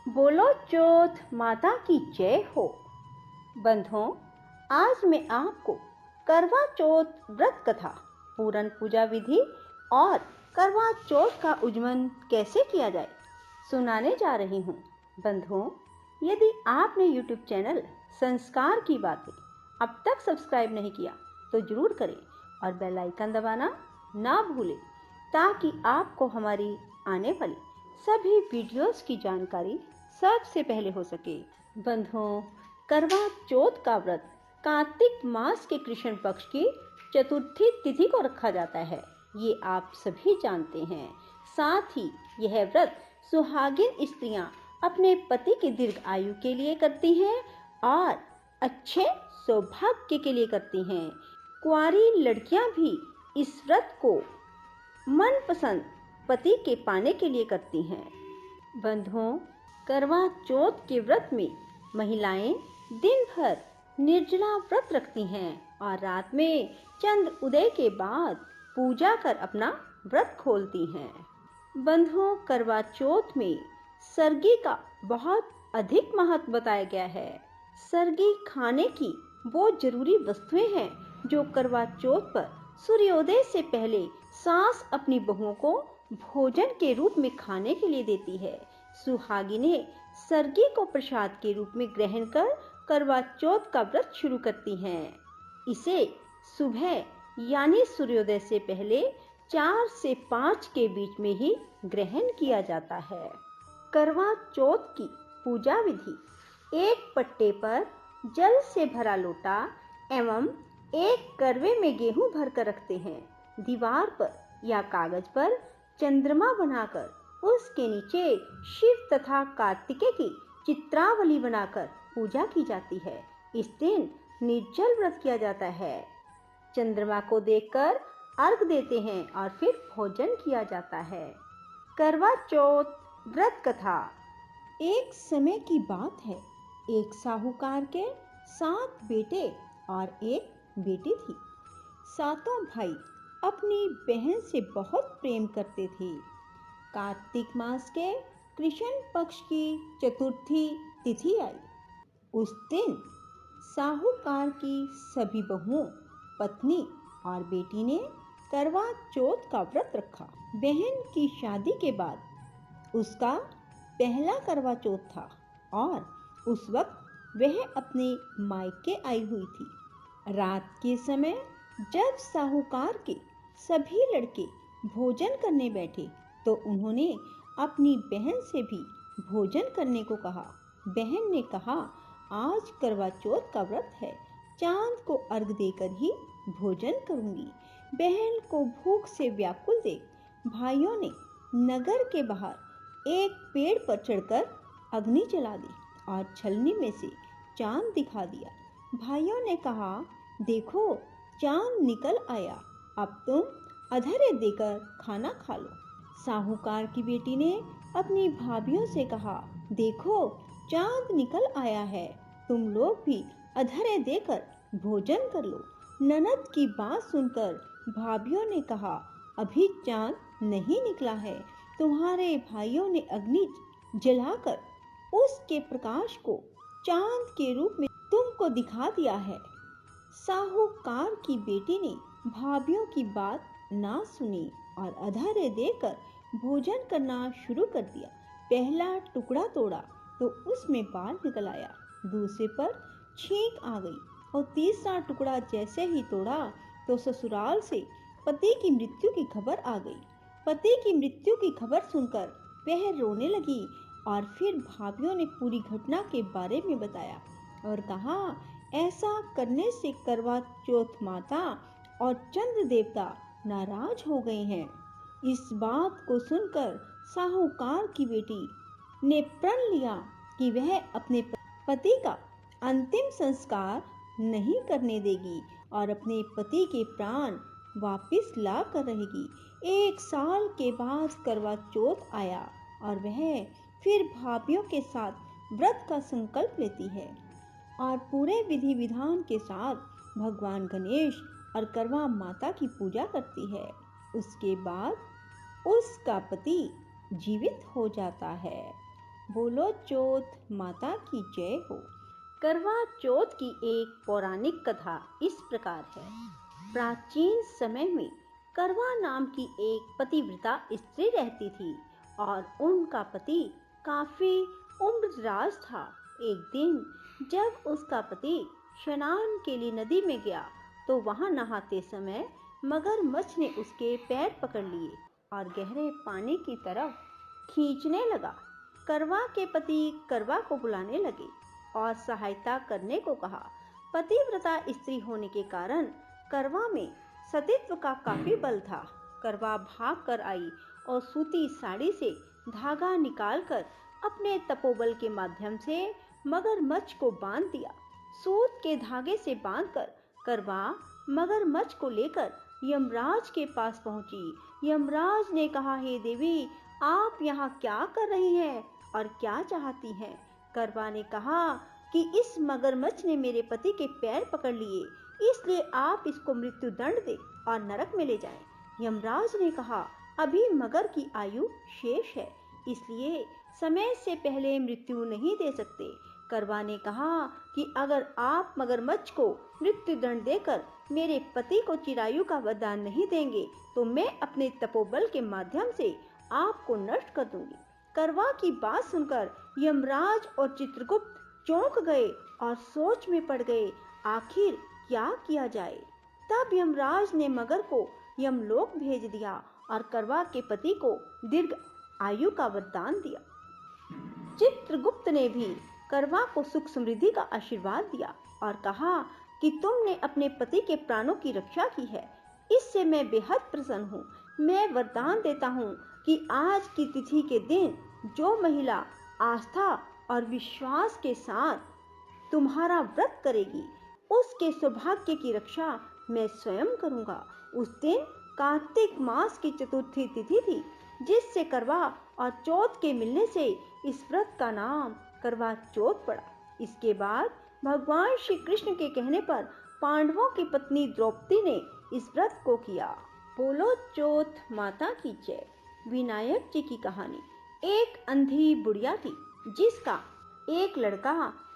बोलो चौथ माता की जय हो। बंधुओं, आज मैं आपको करवा चौथ व्रत कथा, पूरन पूजा विधि और करवा चौथ का उज्जमन कैसे किया जाए सुनाने जा रही हूँ। बंधुओं, यदि आपने YouTube चैनल संस्कार की बातें अब तक सब्सक्राइब नहीं किया तो जरूर करें और बेल आइकन दबाना ना भूलें, ताकि आपको हमारी आने वाली सभी वीडियोस की जानकारी सबसे पहले हो सके। बंधुओं, करवा चौथ का व्रत कार्तिक मास के कृष्ण पक्ष की चतुर्थी तिथि को रखा जाता है, ये आप सभी जानते हैं। साथ ही यह व्रत सुहागिन स्त्रियां अपने पति की दीर्घ आयु के लिए करती हैं और अच्छे सौभाग्य के लिए करती हैं। कुंवारी लड़कियां भी इस व्रत को मनपसंद पति के पाने के लिए करती हैं। बंधुओं, करवा चौथ के व्रत में महिलाएं दिन भर निर्जला व्रत रखती हैं और रात में चंद्र उदय के बाद पूजा कर अपना व्रत खोलती हैं। बंधुओं, करवा चौथ में सरगी का बहुत अधिक महत्व बताया गया है। सरगी खाने की वो जरूरी वस्तुएं हैं जो करवा चौथ पर सूर्योदय से पहले सास अपनी बहुओं को भोजन के रूप में खाने के लिए देती है। सुहागिनें सरगी को प्रसाद के रूप में ग्रहण कर करवा चौथ का व्रत शुरू करती हैं। इसे सुबह यानी सूर्योदय से पहले 4 से 5 के बीच में ही ग्रहण किया जाता है। करवा चौथ की पूजा विधि: एक पट्टे पर जल से भरा लोटा एवं एक करवे में गेहूं भरकर रखते हैं। दीवार पर या कागज पर चंद्रमा बनाकर उसके नीचे शिव तथा कार्तिकेय की चित्रावली बनाकर पूजा की जाती है। इस दिन निर्जल व्रत किया जाता है। चंद्रमा को देखकर अर्घ देते हैं और फिर भोजन किया जाता है। करवा चौथ व्रत कथा: एक समय की बात है, एक साहूकार के 7 बेटे और एक बेटी थी। सातों भाई अपनी बहन से बहुत प्रेम करते थे। कार्तिक मास के कृष्ण पक्ष की चतुर्थी तिथि आई। उस दिन साहूकार की सभी बहुओं, पत्नी और बेटी ने करवा चौथ का व्रत रखा। बहन की शादी के बाद उसका पहला करवा चौथ था और उस वक्त वह अपने मायके आई हुई थी। रात के समय जब साहूकार के सभी लड़के भोजन करने बैठे तो उन्होंने अपनी बहन से भी भोजन करने को कहा। बहन ने कहा, आज करवा चौथ का व्रत है, चांद को अर्घ देकर ही भोजन करूंगी। बहन को भूख से व्याकुल देख भाइयों ने नगर के बाहर एक पेड़ पर चढ़कर अग्नि जला दी और छलनी में से चांद दिखा दिया। भाइयों ने कहा, देखो चांद निकल आया, अब तुम अधर्य देकर खाना खा लो। साहूकार की बेटी ने अपनी भाभियों से कहा, देखो चांद निकल आया है, तुम लोग भी अधर्य देकर भोजन कर लो। ननद की बात सुनकर भाभियों ने कहा, अभी चांद नहीं निकला है, तुम्हारे भाइयों ने अग्नि जलाकर उसके प्रकाश को चांद के रूप में तुमको दिखा दिया है। साहूकार की बेटी ने भाभियों की बात ना सुनी और अधर्य देकर भोजन करना शुरू कर दिया। पहला टुकड़ा तोड़ा तो उसमें बाल निकल आया, दूसरे पर छींक आ गई और तीसरा टुकड़ा जैसे ही तोड़ा तो ससुराल से पति की मृत्यु की खबर आ गई। पति की मृत्यु की खबर सुनकर वह रोने लगी और फिर भाभियों ने पूरी घटना के बारे में बताया और कहा, ऐसा करने से करवा चौथ माता और चंद्र देवता नाराज हो गए हैं। इस बात को सुनकर साहूकार की बेटी ने प्रण लिया कि वह अपने पति का अंतिम संस्कार नहीं करने देगी और अपने पति के प्राण वापस ला कर रहेगी। 1 साल के बाद करवा चौथ आया और वह फिर भाभियों के साथ व्रत का संकल्प लेती है और पूरे विधि विधान के साथ भगवान गणेश और करवा माता की पूजा करती है। उसके बाद उसका पति जीवित हो जाता है। बोलो चौथ माता की जय हो। करवा चौथ की एक पौराणिक कथा इस प्रकार है। प्राचीन समय में करवा नाम की एक पतिव्रता स्त्री रहती थी और उनका पति काफी उम्रदराज था। एक दिन जब उसका पति स्नान के लिए नदी में गया तो वहां नहाते समय मगरमच्छ ने उसके पैर पकड़ लिए और गहरे पानी की तरफ खींचने लगा। करवा के पति करवा को बुलाने लगे और सहायता करने को कहा। पतिव्रता स्त्री होने के कारण करवा में सतीत्व का काफी बल था। करवा भाग कर आई और सूती साड़ी से धागा निकालकर अपने तपोबल के माध्यम से मगरमच्छ को बांध दिया। सूत के धागे से बांधकर करवा मगरमच्छ को लेकर यमराज के पास पहुंची। यमराज ने कहा, हे देवी, आप यहाँ क्या कर रही हैं और क्या चाहती हैं? करवा ने कहा कि इस मगरमच्छ ने मेरे पति के पैर पकड़ लिए, इसलिए आप इसको मृत्यु दंड दे और नरक में ले जाएं। यमराज ने कहा, अभी मगर की आयु शेष है, इसलिए समय से पहले मृत्यु नहीं दे सकते। करवा ने कहा कि अगर आप मगरमच्छ को मृत्यु दंड देकर मेरे पति को चिरायु का वरदान नहीं देंगे तो मैं अपने तपोबल के माध्यम से आपको नष्ट कर दूंगी। करवा की बात सुनकर यमराज और चित्रगुप्त चौंक गए और सोच में पड़ गए, आखिर क्या किया जाए। तब यमराज ने मगर को यमलोक भेज दिया और करवा के पति को दीर्घ आयु का वरदान दिया। चित्रगुप्त ने भी करवा को सुख समृद्धि का आशीर्वाद दिया और कहा कि तुमने अपने पति के प्राणों की रक्षा की है, इससे मैं बेहद प्रसन्न हूँ। मैं वरदान देता हूँ कि आज की तिथि के दिन जो महिला आस्था और विश्वास के साथ तुम्हारा व्रत करेगी, उसके सौभाग्य की रक्षा मैं स्वयं करूँगा। उस दिन कार्तिक मास की चतुर्थी तिथि थी, जिससे करवा और चौथ के मिलने से इस व्रत का नाम करवा चौथ पड़ा। इसके बाद भगवान श्री कृष्ण के कहने पर पांडवों की पत्नी द्रौपदी ने इस व्रत को किया। बोलो चौथ माता की जय। विनायक जी की कहानी। एक अंधी बुढ़िया थी जिसका एक लड़का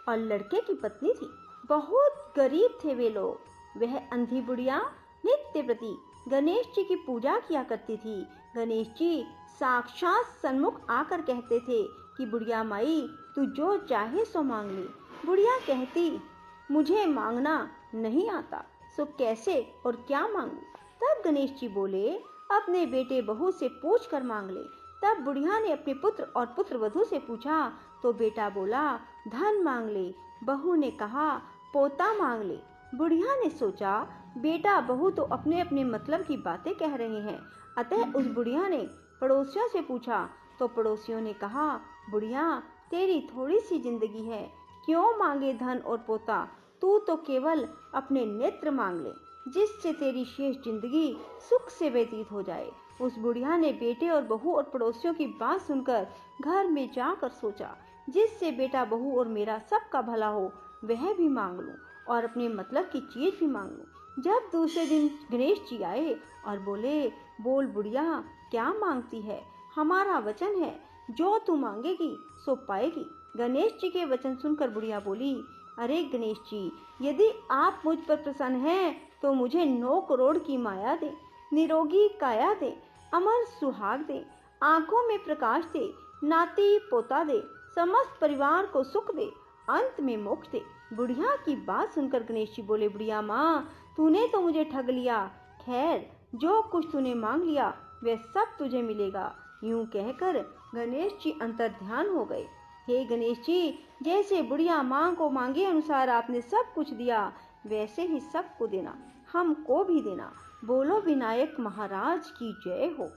और लड़के की पत्नी थी। बहुत गरीब थे वे लोग। वह अंधी बुढ़िया नित्य प्रति गणेश जी की पूजा किया करती थी। गणेश जी साक्षात सन्मुख आकर कहते थे कि बुढ़िया माई, तू जो चाहे सो मांग ले। बुढ़िया कहती, मुझे मांगना नहीं आता, सो कैसे और क्या मांगू। तब गणेश जी बोले, अपने बेटे बहू से पूछ कर मांग ले। तब बुढ़िया ने अपने पुत्र और पुत्र वधू से पूछा तो बेटा बोला, धन मांग ले। बहू ने कहा, पोता मांग ले। बुढ़िया ने सोचा, बेटा बहू तो अपने अपने मतलब की बातें कह रहे हैं, अतः उस बुढ़िया ने पड़ोसियों से पूछा तो पड़ोसियों ने कहा, बुढ़िया, तेरी थोड़ी सी जिंदगी है, क्यों मांगे धन और पोता, तू तो केवल अपने नेत्र मांग ले, जिससे तेरी शेष जिंदगी सुख से व्यतीत हो जाए। उस बुढ़िया ने बेटे और बहू और पड़ोसियों की बात सुनकर घर में जाकर सोचा, जिससे बेटा बहू और मेरा सबका भला हो, वह भी मांग लूं और अपने मतलब की चीज भी मांग लूं। जब दूसरे दिन गणेश जी आए और बोले, बोल बुढ़िया, क्या मांगती है? हमारा वचन है, जो तू मांगेगी सो पाएगी। गणेश जी के वचन सुनकर बुढ़िया बोली, अरे गणेश जी, यदि आप मुझ पर प्रसन्न हैं तो मुझे 9 करोड़ की माया दे, निरोगी काया दे, अमर सुहाग दे, आंखों में प्रकाश दे, नाती पोता दे, समस्त परिवार को सुख दे, अंत में मोक्ष दे। बुढ़िया की बात सुनकर गणेश जी बोले, बुढ़िया माँ, तूने तो मुझे ठग लिया। खैर, जो कुछ तूने मांग लिया वह सब तुझे मिलेगा। यूं कहकर गणेश जी अंतर्ध्यान हो गए। हे गणेश जी, जैसे बुढ़िया माँ को मांगे अनुसार आपने सब कुछ दिया, वैसे ही सबको देना, हमको भी देना। बोलो विनायक महाराज की जय हो।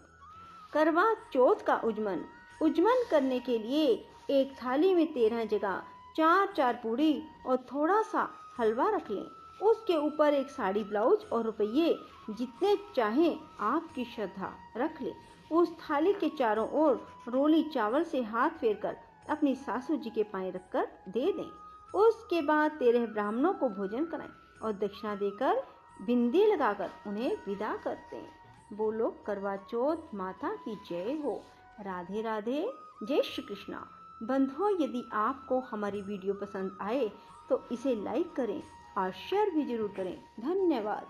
करवा चौथ का उज्जमन करने के लिए एक थाली में 13 जगह 4-4 पूड़ी और थोड़ा सा हलवा रख लें। उसके ऊपर एक साड़ी ब्लाउज और रुपये जितने चाहें आपकी श्रद्धा रख लें। उस थाली के चारों ओर रोली चावल से हाथ फेरकर अपनी सासू जी के पांव रखकर दे दें। उसके बाद 13 ब्राह्मणों को भोजन कराएं और दक्षिणा देकर बिंदी लगाकर उन्हें विदा करते हैं। बोलो करवा चौथ माता की जय हो। राधे राधे। जय श्री कृष्णा। बंधुओं, यदि आपको हमारी वीडियो पसंद आए तो इसे लाइक करें और शेयर भी जरूर करें। धन्यवाद।